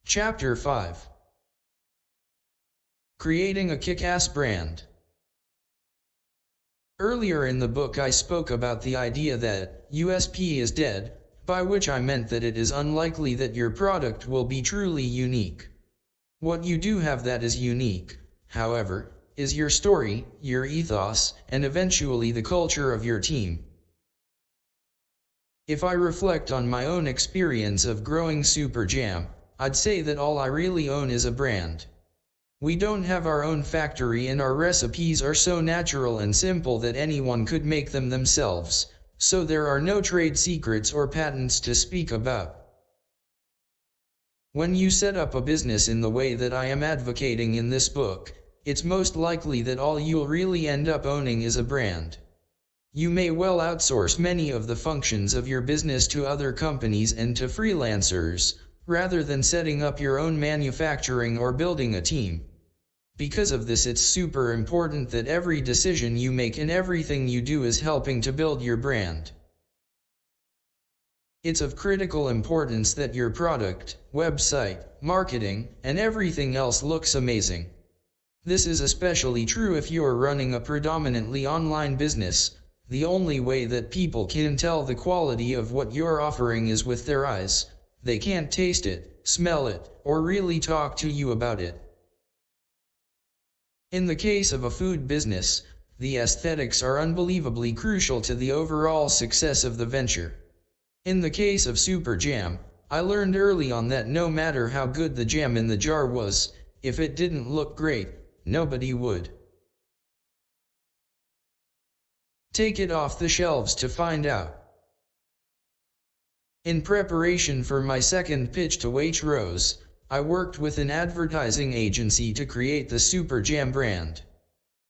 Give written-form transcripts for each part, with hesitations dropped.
Chapter 5. Creating a Kick-Ass Brand. Earlier in the book I spoke about the idea that USP is dead, by which I meant that it is unlikely that your product will be truly unique. What you do have that is unique, however, is your story, your ethos, and eventually the culture of your team. If I reflect on my own experience of growing Super Jam, I'd say that all I really own is a brand. We don't have our own factory and our recipes are so natural and simple that anyone could make them themselves, so there are no trade secrets or patents to speak about. When you set up a business in the way that I am advocating in this book, it's most likely that all you'll really end up owning is a brand. You may well outsource many of the functions of your business to other companies and to freelancers, rather than setting up your own manufacturing or building a team. Because of this, it's super important that every decision you make and everything you do is helping to build your brand. It's of critical importance that your product, website, marketing, and everything else looks amazing. This is especially true if you're running a predominantly online business. The only way that people can tell the quality of what you're offering is with their eyes. They can't taste it, smell it, or really talk to you about it. In the case of a food business, the aesthetics are unbelievably crucial to the overall success of the venture. In the case of Super Jam, I learned early on that no matter how good the jam in the jar was, if it didn't look great, nobody would take it off the shelves to find out. In preparation for my second pitch to Waitrose, I worked with an advertising agency to create the Super Jam brand.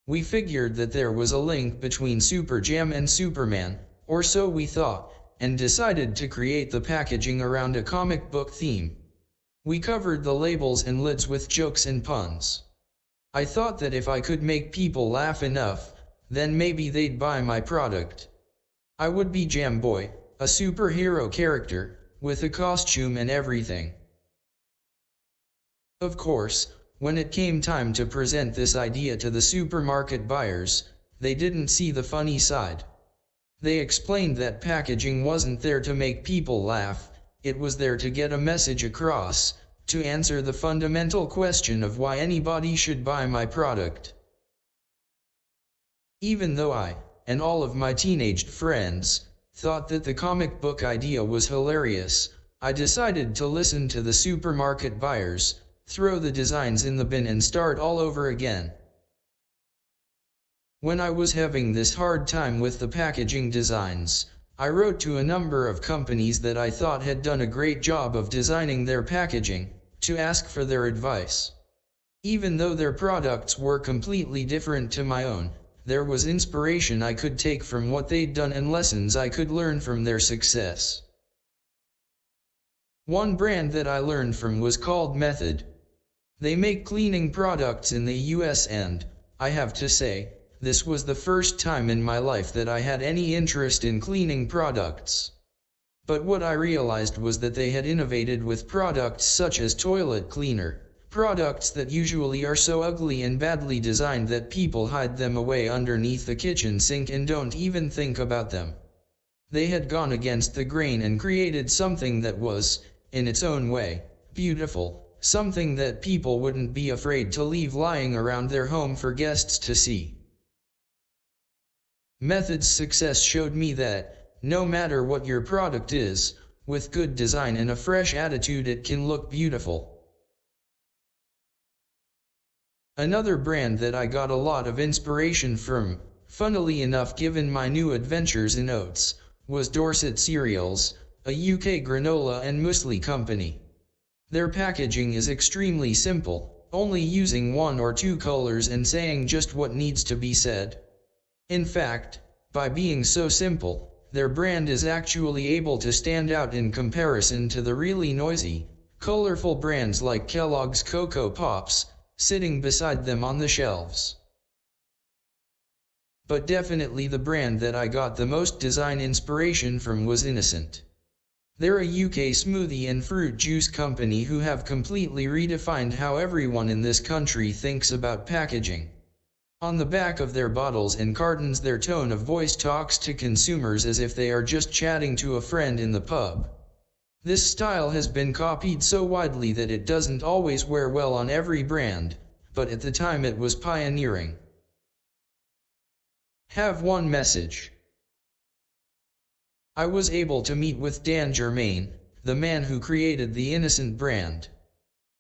We figured that there was a link between Super Jam and Superman, or so we thought, and decided to create the packaging around a comic book theme. We covered the labels and lids with jokes and puns. I thought that if I could make people laugh enough, then maybe they'd buy my product. I would be Jam Boy, a superhero character, with a costume and everything. Of course, when it came time to present this idea to the supermarket buyers, they didn't see the funny side. They explained that packaging wasn't there to make people laugh, it was there to get a message across, to answer the fundamental question of why anybody should buy my product. Even though I, and all of my teenage friends, thought that the comic book idea was hilarious, I decided to listen to the supermarket buyers, throw the designs in the bin and start all over again. When I was having this hard time with the packaging designs, I wrote to a number of companies that I thought had done a great job of designing their packaging, to ask for their advice. Even though their products were completely different to my own, there was inspiration I could take from what they'd done and lessons I could learn from their success. One brand that I learned from was called Method. They make cleaning products in the US and, I have to say, this was the first time in my life that I had any interest in cleaning products. But what I realized was that they had innovated with products such as toilet cleaner, products that usually are so ugly and badly designed that people hide them away underneath the kitchen sink and don't even think about them. They had gone against the grain and created something that was, in its own way, beautiful, something that people wouldn't be afraid to leave lying around their home for guests to see. Method's success showed me that, no matter what your product is, with good design and a fresh attitude it can look beautiful. Another brand that I got a lot of inspiration from, funnily enough given my new adventures in oats, was Dorset Cereals, a UK granola and muesli company. Their packaging is extremely simple, only using one or two colors and saying just what needs to be said. In fact, by being so simple, their brand is actually able to stand out in comparison to the really noisy, colorful brands like Kellogg's Cocoa Pops, sitting beside them on the shelves. But definitely the brand that I got the most design inspiration from was Innocent. They're a UK smoothie and fruit juice company who have completely redefined how everyone in this country thinks about packaging. On the back of their bottles and cartons, their tone of voice talks to consumers as if they are just chatting to a friend in the pub. This style has been copied so widely that it doesn't always wear well on every brand, but at the time it was pioneering. Have one message. I was able to meet with Dan Germain, the man who created the Innocent brand.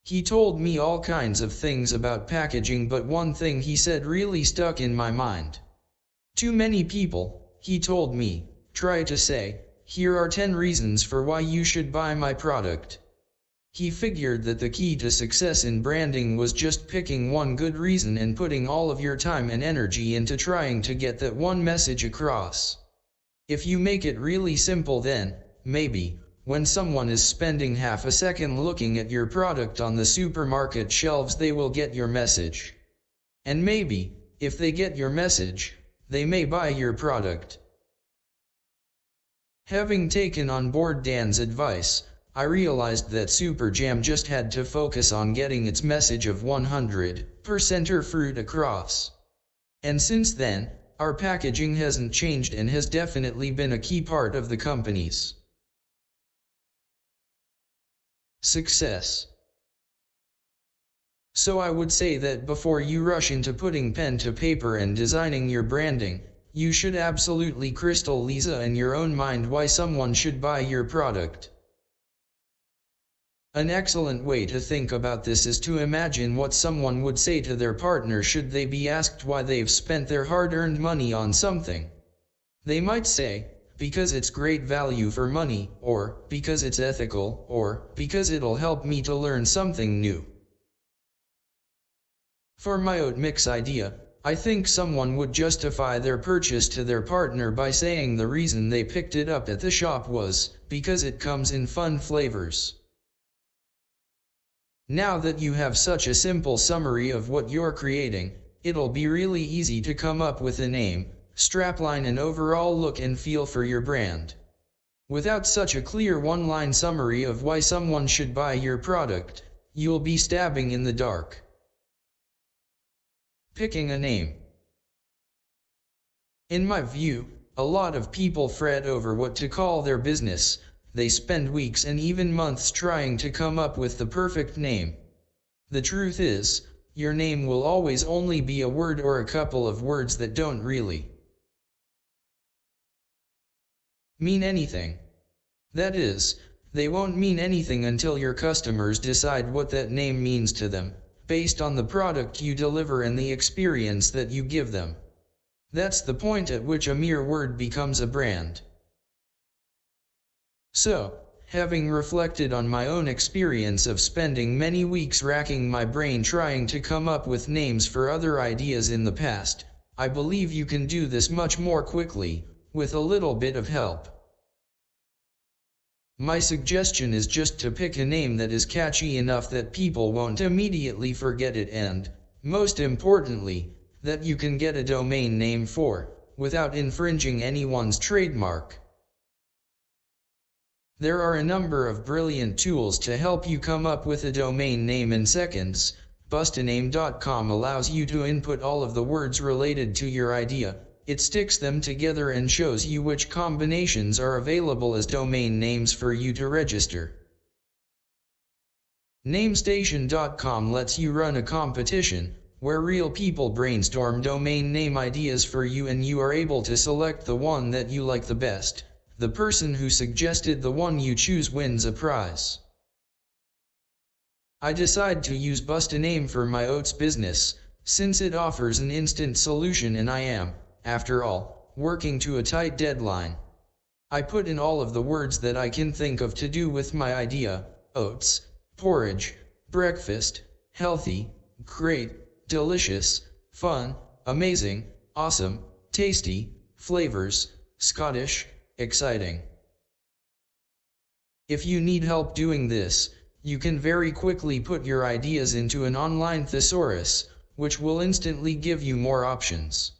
He told me all kinds of things about packaging, but one thing he said really stuck in my mind. Too many people, he told me, try to say, here are 10 reasons for why you should buy my product. He figured that the key to success in branding was just picking one good reason and putting all of your time and energy into trying to get that one message across. If you make it really simple, then, maybe, when someone is spending half a second looking at your product on the supermarket shelves, they will get your message. And maybe, if they get your message, they may buy your product. Having taken on board Dan's advice, I realized that Super Jam just had to focus on getting its message of 100% fruit across. And since then, our packaging hasn't changed and has definitely been a key part of the company's success. So I would say that before you rush into putting pen to paper and designing your branding, you should absolutely crystallize in your own mind why someone should buy your product. An excellent way to think about this is to imagine what someone would say to their partner should they be asked why they've spent their hard-earned money on something. They might say, because it's great value for money, or because it's ethical, or because it'll help me to learn something new. For my oat mix idea, I think someone would justify their purchase to their partner by saying the reason they picked it up at the shop was because it comes in fun flavors. Now that you have such a simple summary of what you're creating, it'll be really easy to come up with a name, strapline, and overall look and feel for your brand. Without such a clear one-line summary of why someone should buy your product, you'll be stabbing in the dark. Picking a name. In my view, a lot of people fret over what to call their business. They spend weeks and even months trying to come up with the perfect name. The truth is, your name will always only be a word or a couple of words that don't really mean anything. That is, they won't mean anything until your customers decide what that name means to them, based on the product you deliver and the experience that you give them. That's the point at which a mere word becomes a brand. So, having reflected on my own experience of spending many weeks racking my brain trying to come up with names for other ideas in the past, I believe you can do this much more quickly, with a little bit of help. My suggestion is just to pick a name that is catchy enough that people won't immediately forget it and, most importantly, that you can get a domain name for, without infringing anyone's trademark. There are a number of brilliant tools to help you come up with a domain name in seconds. Bustaname.com allows you to input all of the words related to your idea. It sticks them together and shows you which combinations are available as domain names for you to register. Namestation.com lets you run a competition, where real people brainstorm domain name ideas for you and you are able to select the one that you like the best. The person who suggested the one you choose wins a prize. I decided to use Bustaname for my oats business, since it offers an instant solution and I am, after all, working to a tight deadline. I put in all of the words that I can think of to do with my idea: oats, porridge, breakfast, healthy, great, delicious, fun, amazing, awesome, tasty, flavors, Scottish, exciting. If you need help doing this, you can very quickly put your ideas into an online thesaurus, which will instantly give you more options.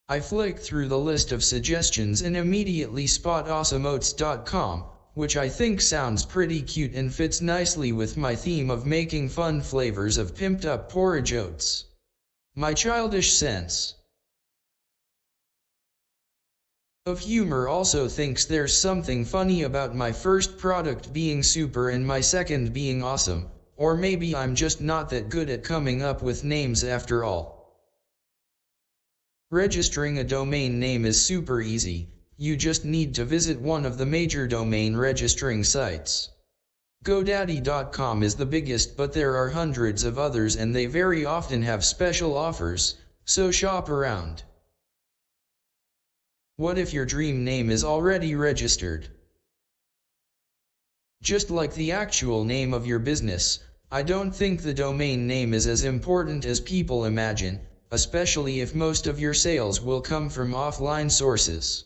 I flick through the list of suggestions and immediately spot awesomeoats.com, which I think sounds pretty cute and fits nicely with my theme of making fun flavors of pimped up porridge oats. My childish sense of humor also thinks there's something funny about my first product being super and my second being awesome, or maybe I'm just not that good at coming up with names after all. Registering a domain name is super easy. You just need to visit one of the major domain registering sites. GoDaddy.com is the biggest, but there are hundreds of others and they very often have special offers, so shop around. What if your dream name is already registered? Just like the actual name of your business, I don't think the domain name is as important as people imagine, especially if most of your sales will come from offline sources.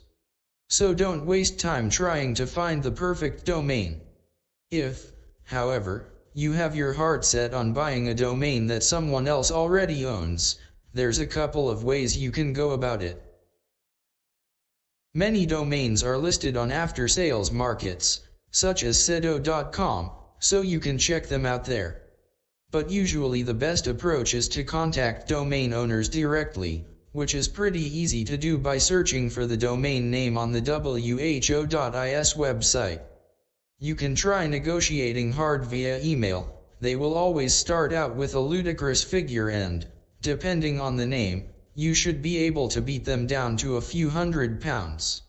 So don't waste time trying to find the perfect domain. If, however, you have your heart set on buying a domain that someone else already owns, there's a couple of ways you can go about it. Many domains are listed on after-sales markets, such as sedo.com, so you can check them out there. But usually the best approach is to contact domain owners directly, which is pretty easy to do by searching for the domain name on the who.is website. You can try negotiating hard via email. They will always start out with a ludicrous figure and, depending on the name, you should be able to beat them down to a few £100.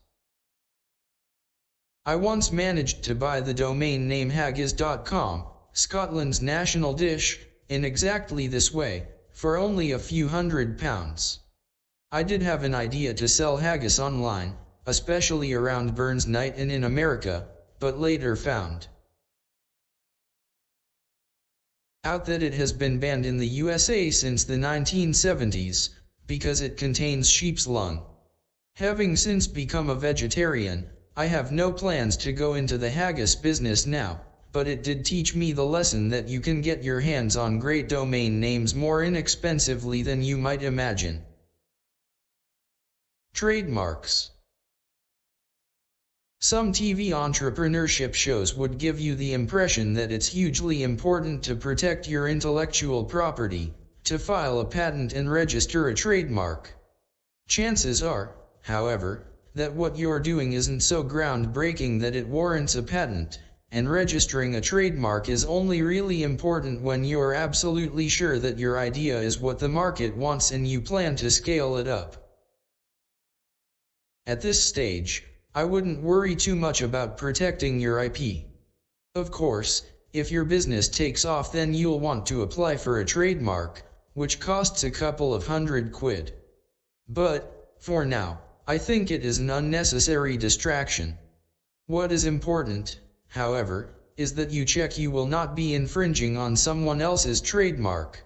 I once managed to buy the domain name haggis.com, Scotland's national dish, in exactly this way, for only a few £100. I did have an idea to sell haggis online, especially around Burns Night and in America, but later found out that it has been banned in the USA since the 1970s, because it contains sheep's lung. Having since become a vegetarian, I have no plans to go into the haggis business now, but it did teach me the lesson that you can get your hands on great domain names more inexpensively than you might imagine. Trademarks. Some TV entrepreneurship shows would give you the impression that it's hugely important to protect your intellectual property, to file a patent and register a trademark. Chances are, however, that what you're doing isn't so groundbreaking that it warrants a patent, and registering a trademark is only really important when you're absolutely sure that your idea is what the market wants and you plan to scale it up. At this stage, I wouldn't worry too much about protecting your IP. Of course, if your business takes off, then you'll want to apply for a trademark, which costs a couple of £100. But, for now, I think it is an unnecessary distraction. What is important, however, is that you check you will not be infringing on someone else's trademark.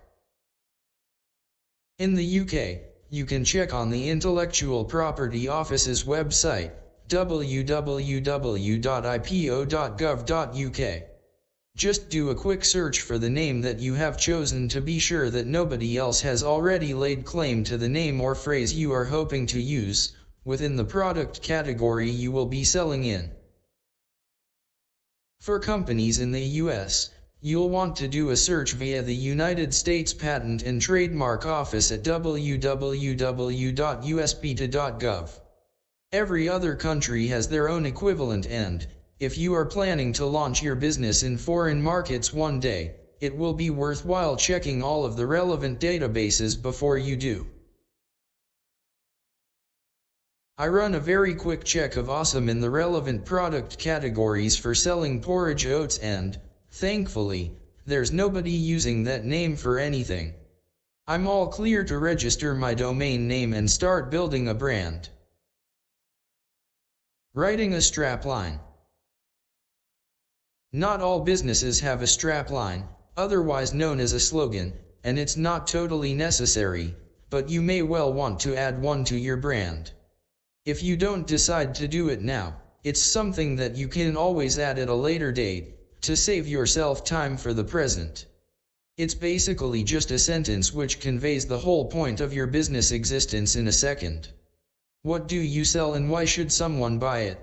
In the UK, you can check on the Intellectual Property Office's website, www.ipo.gov.uk. Just do a quick search for the name that you have chosen to be sure that nobody else has already laid claim to the name or phrase you are hoping to use, within the product category you will be selling in. For companies in the US, you'll want to do a search via the United States Patent and Trademark Office at www.uspta.gov. Every other country has their own equivalent, and, if you are planning to launch your business in foreign markets one day, it will be worthwhile checking all of the relevant databases before you do. I run a very quick check of awesome in the relevant product categories for selling porridge oats and, thankfully, there's nobody using that name for anything. I'm all clear to register my domain name and start building a brand. Writing a strapline. Not all businesses have a strapline, otherwise known as a slogan, and it's not totally necessary, but you may well want to add one to your brand. If you don't decide to do it now, it's something that you can always add at a later date, to save yourself time for the present. It's basically just a sentence which conveys the whole point of your business existence in a second. What do you sell and why should someone buy it?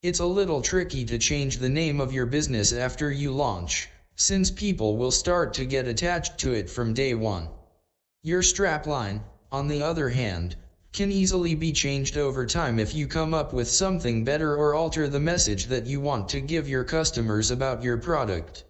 It's a little tricky to change the name of your business after you launch, since people will start to get attached to it from day one. Your strapline, on the other hand, can easily be changed over time if you come up with something better or alter the message that you want to give your customers about your product.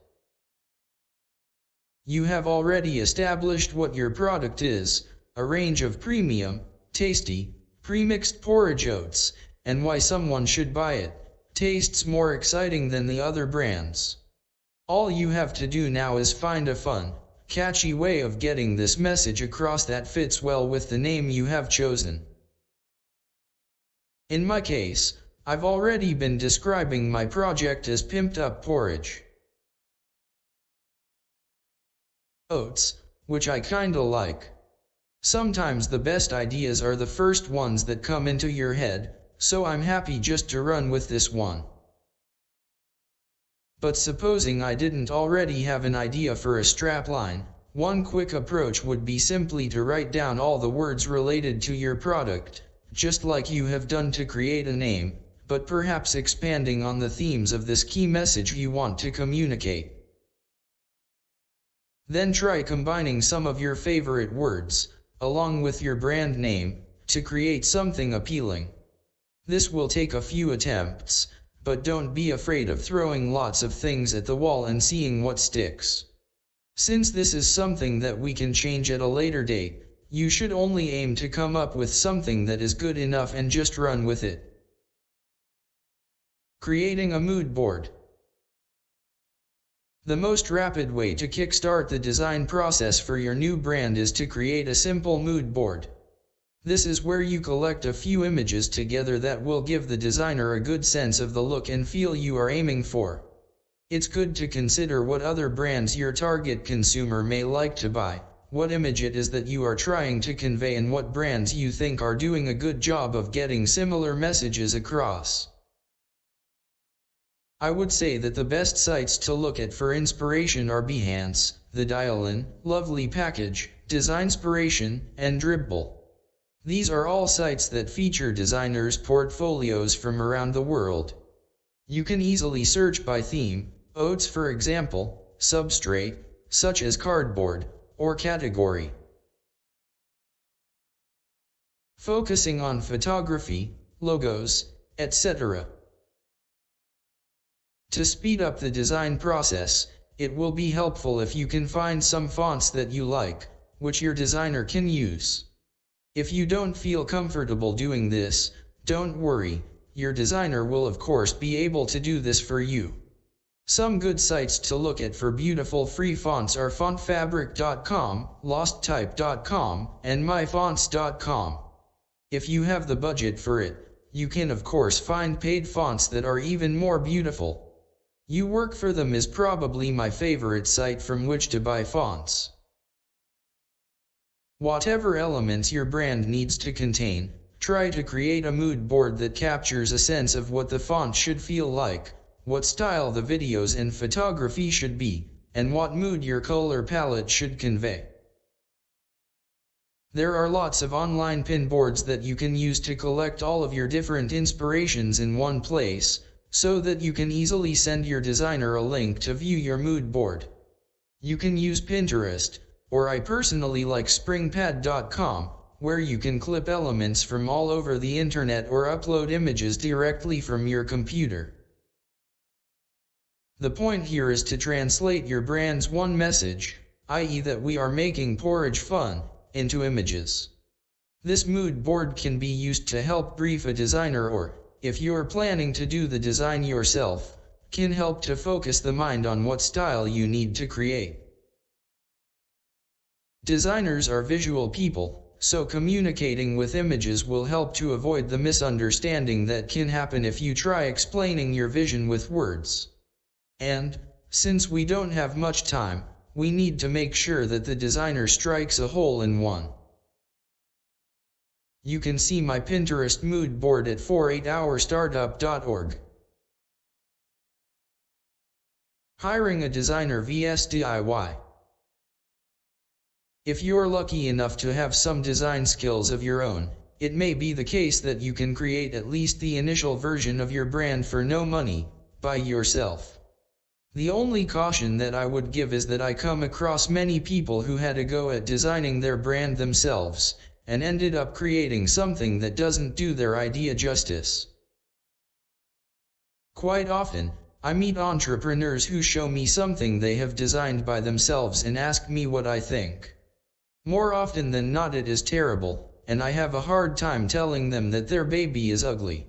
You have already established what your product is, a range of premium, tasty, pre-mixed porridge oats, and why someone should buy it. Tastes more exciting than the other brands. All you have to do now is find a fun, catchy way of getting this message across that fits well with the name you have chosen. In my case, I've already been describing my project as Pimped Up Porridge Oats, which I kinda like. Sometimes the best ideas are the first ones that come into your head, so I'm happy just to run with this one. But supposing I didn't already have an idea for a strapline, one quick approach would be simply to write down all the words related to your product, just like you have done to create a name, but perhaps expanding on the themes of this key message you want to communicate. Then try combining some of your favorite words, along with your brand name, to create something appealing. This will take a few attempts, but don't be afraid of throwing lots of things at the wall and seeing what sticks. Since this is something that we can change at a later date, you should only aim to come up with something that is good enough and just run with it. Creating a mood board. The most rapid way to kickstart the design process for your new brand is to create a simple mood board. This is where you collect a few images together that will give the designer a good sense of the look and feel you are aiming for. It's good to consider what other brands your target consumer may like to buy, what image it is that you are trying to convey, and what brands you think are doing a good job of getting similar messages across. I would say that the best sites to look at for inspiration are Behance, The Dial-In, Lovely Package, Designspiration, and Dribbble. These are all sites that feature designers' portfolios from around the world. You can easily search by theme, oats for example, substrate, such as cardboard, or category. Focusing on photography, logos, etc. To speed up the design process, it will be helpful if you can find some fonts that you like, which your designer can use. If you don't feel comfortable doing this, don't worry, your designer will of course be able to do this for you. Some good sites to look at for beautiful free fonts are fontfabric.com, losttype.com, and myfonts.com. If you have the budget for it, you can of course find paid fonts that are even more beautiful. You Work For Them is probably my favorite site from which to buy fonts. Whatever elements your brand needs to contain, try to create a mood board that captures a sense of what the font should feel like, what style the videos and photography should be, and what mood your color palette should convey. There are lots of online pin boards that you can use to collect all of your different inspirations in one place, so that you can easily send your designer a link to view your mood board. You can use Pinterest, or I personally like springpad.com, where you can clip elements from all over the internet or upload images directly from your computer. The point here is to translate your brand's one message, i.e. that we are making porridge fun, into images. This mood board can be used to help brief a designer, or, if you're planning to do the design yourself, can help to focus the mind on what style you need to create. Designers are visual people, so communicating with images will help to avoid the misunderstanding that can happen if you try explaining your vision with words. And, since we don't have much time, we need to make sure that the designer strikes a hole in one. You can see my Pinterest mood board at 48hourstartup.org. Hiring a designer vs DIY. If you're lucky enough to have some design skills of your own, it may be the case that you can create at least the initial version of your brand for no money, by yourself. The only caution that I would give is that I come across many people who had a go at designing their brand themselves, and ended up creating something that doesn't do their idea justice. Quite often, I meet entrepreneurs who show me something they have designed by themselves and ask me what I think. More often than not it is terrible, and I have a hard time telling them that their baby is ugly.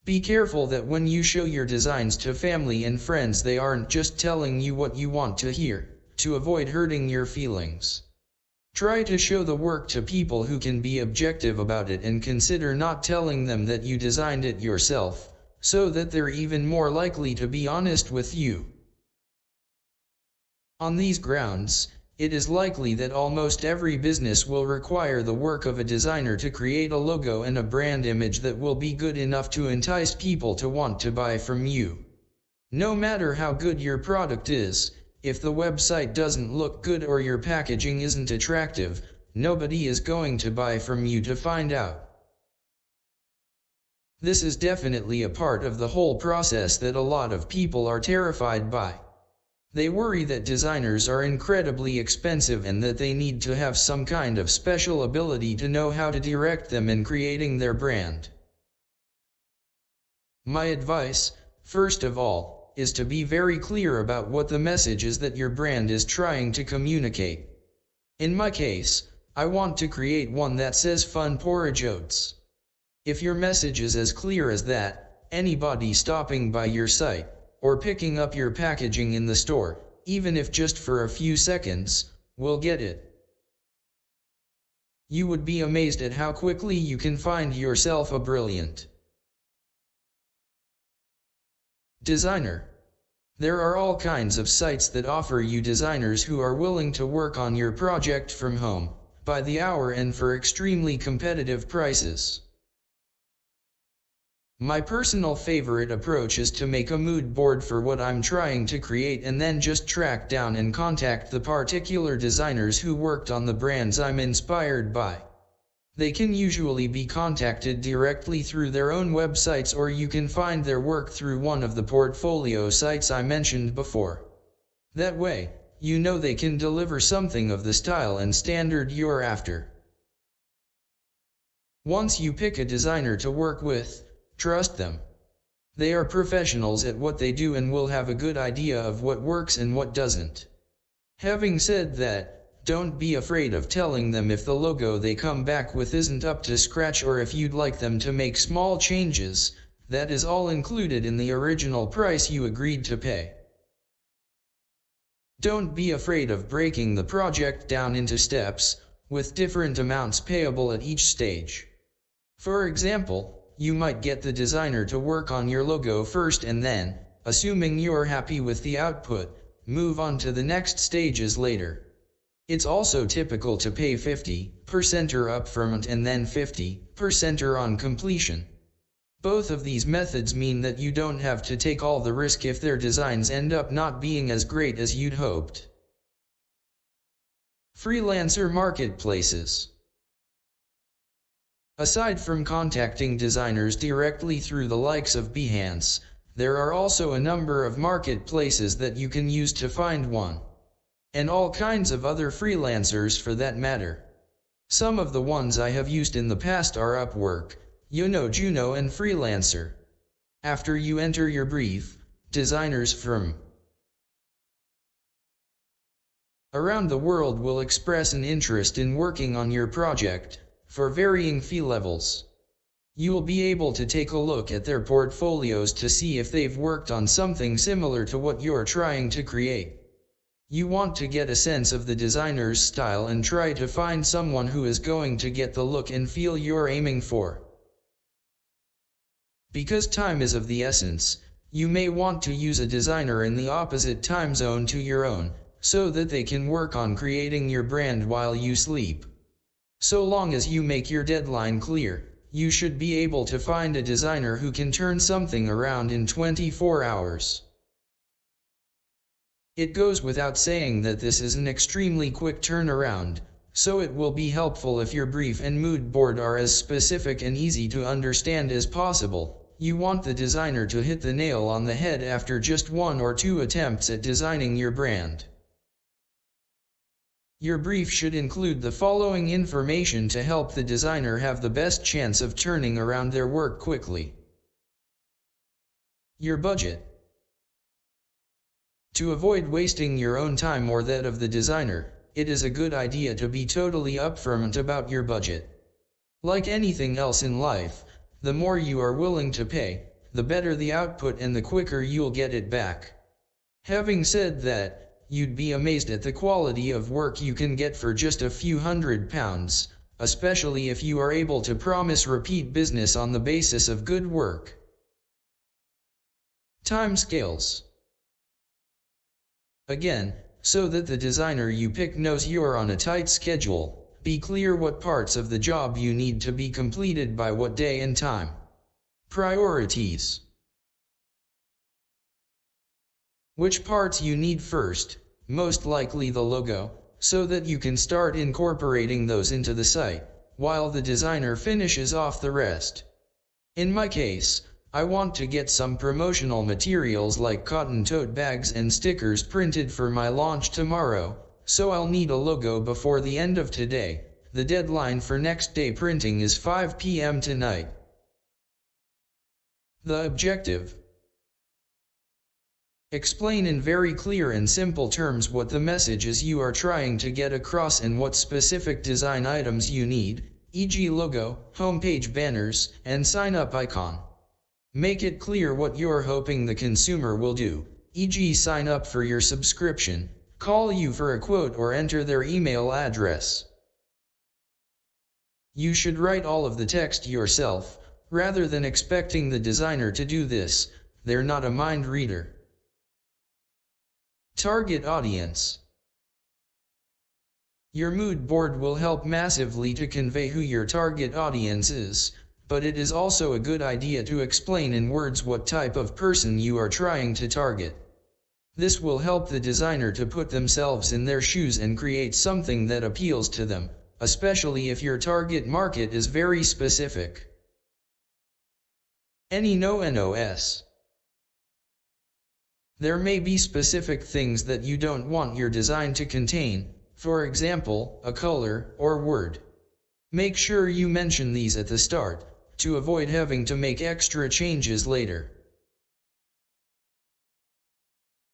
Be careful that when you show your designs to family and friends they aren't just telling you what you want to hear, to avoid hurting your feelings. Try to show the work to people who can be objective about it and consider not telling them that you designed it yourself, so that they're even more likely to be honest with you. On these grounds, it is likely that almost every business will require the work of a designer to create a logo and a brand image that will be good enough to entice people to want to buy from you. No matter how good your product is, if the website doesn't look good or your packaging isn't attractive, nobody is going to buy from you to find out. This is definitely a part of the whole process that a lot of people are terrified by. They worry that designers are incredibly expensive and that they need to have some kind of special ability to know how to direct them in creating their brand. My advice, first of all, is to be very clear about what the message is that your brand is trying to communicate. In my case, I want to create one that says fun porridge oats. If your message is as clear as that, anybody stopping by your site, or picking up your packaging in the store, even if just for a few seconds, will get it. You would be amazed at how quickly you can find yourself a brilliant designer. There are all kinds of sites that offer you designers who are willing to work on your project from home, by the hour and for extremely competitive prices. My personal favorite approach is to make a mood board for what I'm trying to create and then just track down and contact the particular designers who worked on the brands I'm inspired by. They can usually be contacted directly through their own websites, or you can find their work through one of the portfolio sites I mentioned before. That way, you know they can deliver something of the style and standard you're after. Once you pick a designer to work with, trust them. They are professionals at what they do and will have a good idea of what works and what doesn't. Having said that, don't be afraid of telling them if the logo they come back with isn't up to scratch or if you'd like them to make small changes. That is all included in the original price you agreed to pay. Don't be afraid of breaking the project down into steps, with different amounts payable at each stage. For example, you might get the designer to work on your logo first and then, assuming you're happy with the output, move on to the next stages later. It's also typical to pay 50% upfront and then 50% on completion. Both of these methods mean that you don't have to take all the risk if their designs end up not being as great as you'd hoped. Freelancer marketplaces. Aside from contacting designers directly through the likes of Behance, there are also a number of marketplaces that you can use to find one. And all kinds of other freelancers for that matter. Some of the ones I have used in the past are Upwork, Juno and Freelancer. After you enter your brief, designers from around the world will express an interest in working on your project, for varying fee levels. You will be able to take a look at their portfolios to see if they've worked on something similar to what you're trying to create. You want to get a sense of the designer's style and try to find someone who is going to get the look and feel you're aiming for. Because time is of the essence, you may want to use a designer in the opposite time zone to your own, so that they can work on creating your brand while you sleep. So long as you make your deadline clear, you should be able to find a designer who can turn something around in 24 hours. It goes without saying that this is an extremely quick turnaround, so it will be helpful if your brief and mood board are as specific and easy to understand as possible. You want the designer to hit the nail on the head after just 1 or 2 attempts at designing your brand. Your brief should include the following information to help the designer have the best chance of turning around their work quickly. Your budget. To avoid wasting your own time or that of the designer, it is a good idea to be totally upfront about your budget. Like anything else in life, the more you are willing to pay, the better the output and the quicker you'll get it back. Having said that, you'd be amazed at the quality of work you can get for just a few £100, especially if you are able to promise repeat business on the basis of good work. Timescales. Again, so that the designer you pick knows you're on a tight schedule, be clear what parts of the job you need to be completed by what day and time. Priorities. Which parts you need first, most likely the logo, so that you can start incorporating those into the site, while the designer finishes off the rest. In my case, I want to get some promotional materials like cotton tote bags and stickers printed for my launch tomorrow, so I'll need a logo before the end of today. The deadline for next day printing is 5 p.m. tonight. The objective. Explain in very clear and simple terms what the message is you are trying to get across and what specific design items you need, e.g. logo, homepage banners, and sign-up icon. Make it clear what you're hoping the consumer will do, e.g. sign up for your subscription, call you for a quote or enter their email address. You should write all of the text yourself, rather than expecting the designer to do this. They're not a mind reader. Target audience. Your mood board will help massively to convey who your target audience is, but it is also a good idea to explain in words what type of person you are trying to target. This will help the designer to put themselves in their shoes and create something that appeals to them, especially if your target market is very specific. Any no-nos. There may be specific things that you don't want your design to contain, for example, a color or word. Make sure you mention these at the start, to avoid having to make extra changes later.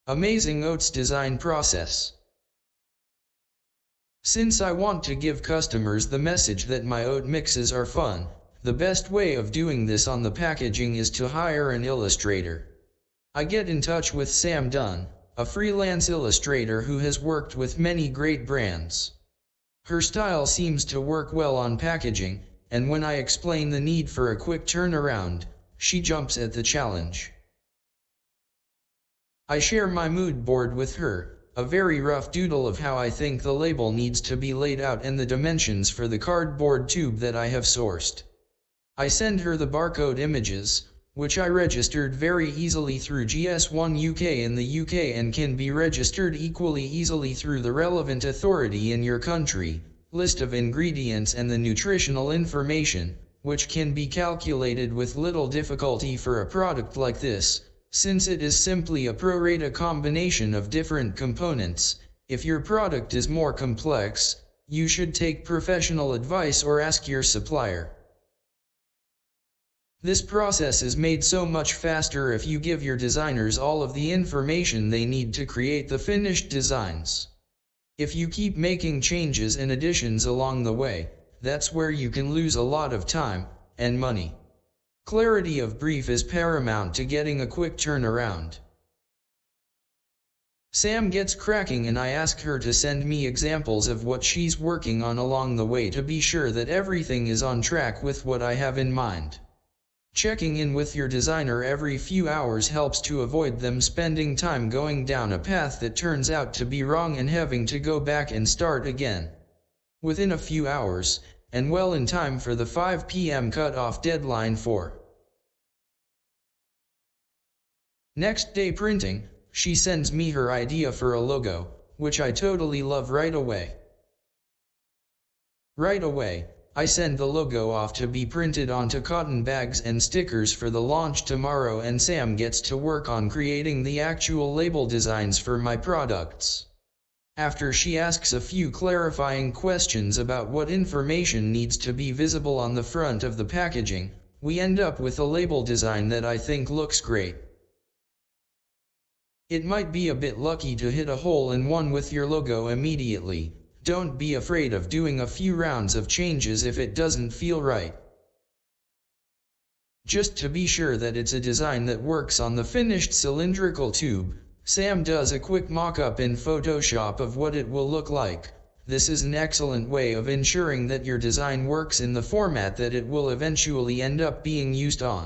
Amazing Oats design process. Since I want to give customers the message that my oat mixes are fun, the best way of doing this on the packaging is to hire an illustrator. I get in touch with Sam Dunn, a freelance illustrator who has worked with many great brands. Her style seems to work well on packaging, and when I explain the need for a quick turnaround, she jumps at the challenge. I share my mood board with her, a very rough doodle of how I think the label needs to be laid out and the dimensions for the cardboard tube that I have sourced. I send her the barcode images, which I registered very easily through GS1 UK in the UK and can be registered equally easily through the relevant authority in your country, list of ingredients and the nutritional information, which can be calculated with little difficulty for a product like this, since it is simply a pro rata combination of different components. If your product is more complex, you should take professional advice or ask your supplier. This process is made so much faster if you give your designers all of the information they need to create the finished designs. If you keep making changes and additions along the way, that's where you can lose a lot of time and money. Clarity of brief is paramount to getting a quick turnaround. Sam gets cracking and I ask her to send me examples of what she's working on along the way to be sure that everything is on track with what I have in mind. Checking in with your designer every few hours helps to avoid them spending time going down a path that turns out to be wrong and having to go back and start again. Within a few hours, and well in time for the 5 p.m. cutoff deadline for next day printing, she sends me her idea for a logo, which I totally love right away. Right away, I send the logo off to be printed onto cotton bags and stickers for the launch tomorrow, and Sam gets to work on creating the actual label designs for my products. After she asks a few clarifying questions about what information needs to be visible on the front of the packaging, we end up with a label design that I think looks great. It might be a bit lucky to hit a hole in one with your logo immediately. Don't be afraid of doing a few rounds of changes if it doesn't feel right. Just to be sure that it's a design that works on the finished cylindrical tube, Sam does a quick mock-up in Photoshop of what it will look like. This is an excellent way of ensuring that your design works in the format that it will eventually end up being used on.